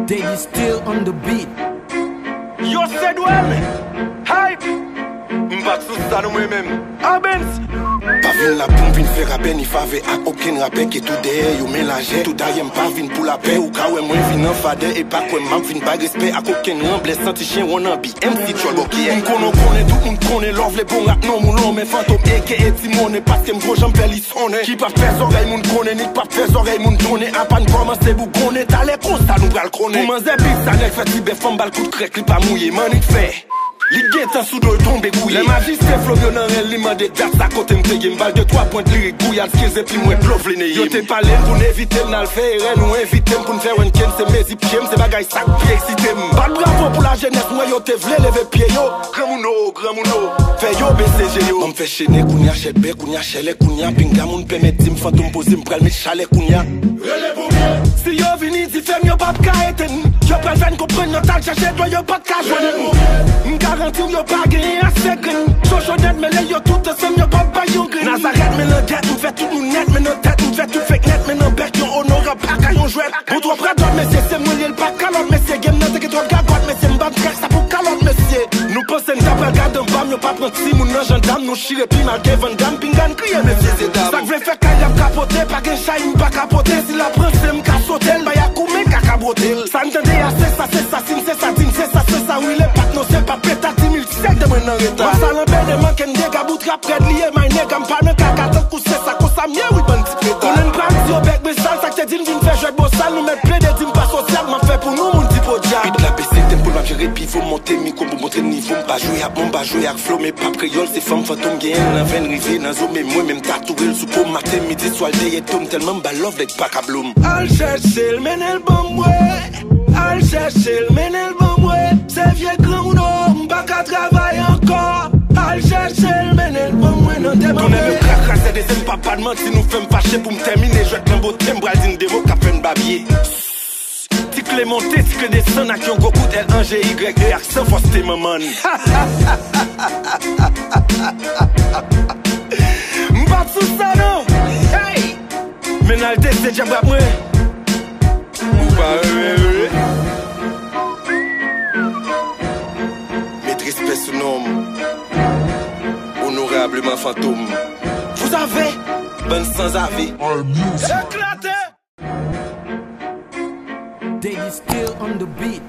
Davey still on the beat. You said well, hype. M'bat sous ça nous même. Abens. Pas vin la pomme vin faire rappel ni fave ak aucun rappel qui tout derrière yo mélanger. Tout d'ailleurs pas vin pour la paix ou ka ouais moi vin en fade et pas quoi manque vin pas respect ak aucun remblai senti chien on en bi MC Cholo qui est kono connaît tout monde connaît love les bons rap non mon mais fantôme et que Timone parce que m'gros j'en pèl sonne qui pas faire oreille moun connaît ni pas faire oreille moun tourner à pan commencer vous connaît t'allez constat nous pral connaît pour manger bif ça n'est fait tibé femme bal coup de crèque li pas mouillé manit fait li gen sous dos tombe gouillé. Les magistrats Flovio nan ren li mande date à côté m'te gen balle de 3 points lyrique gouillade skills et puis moi plove les yo te parlé pour éviter n'al faire nous inviter pour faire un ken c'est mes ipiem c'est bagay sac qui excité pas bravo pour la jeunesse moi yo te vle lever pied yo grand mouno fait yo BCG yo on fait chaîner kounya chelbe kounya chele kounya pinga moun permettre dim fantôme poser m'pral met chalet kounya si yo vini di fem yo pas ka eten yo pral ven comprendre notre tal chercher toi yo pas ka joindre garanti yo pas gagné à second Chochonet mais les yo tout ensemble yo pas bayon green Nazareth mais non jet nous fait tout nous net mais non tête nous fait tout fake net mais non bec yo honorable pas caillon jouet pour toi près d'autres messieurs c'est moi le pas calotte messieurs game non que toi gagote messieurs m'bat crack ça pour calotte messieurs nous pensons d'après garde un bam yo pas prendre si moun nan gendarme nous chire puis malgré Van Damme pingan crier messieurs et dames ça veut faire qu'il y a capoter pas qu'un chat il pas capoter si la prend c'est m'ca sauter ba ya coumer caca broter ça entendez c'est ça c'est ça c'est ça c'est ça oui les pattes non c'est pas pétat 2007 de moi nan retard ça l'embête de manque un nègre bout rap red lié my nègre m'pas nan caca tant coup c'est ça qu'on ça mieux oui bon petit pétard on pas si au bec mais ça que te dit vinn faire jouer beau sale nous mettre plein de dim pas social m'a fait pour nous mon petit podia vite la baisser tempo m'a gérer puis faut monter micro pour montrer niveau m'pas jouer à bon pas jouer à flow mais pas créole c'est femme fantôme gain nan ven river nan zo mais moi même tatouer le soupe matin midi soir day tombe tellement ba love like pas ka bloom al chercher le menel bon ouais al chercher le menel bon ouais c'est vieux grand ou non pas qu'à travailler encore al chercher le menel bon ouais non t'es bon même crack c'est des aimes pas de mentir nous fait me fâcher pour me terminer je vais te beau timbre à une démo qu'a fait une babier Ticle monté, ticle descend à qui on go coup L1GY et accent force tes maman m'bat sous ça non hey mais n'a le test c'est déjà brave moi ou pas maîtrise personnel honorablement fantôme vous avez bonne sans avis éclaté Davey still on the beat.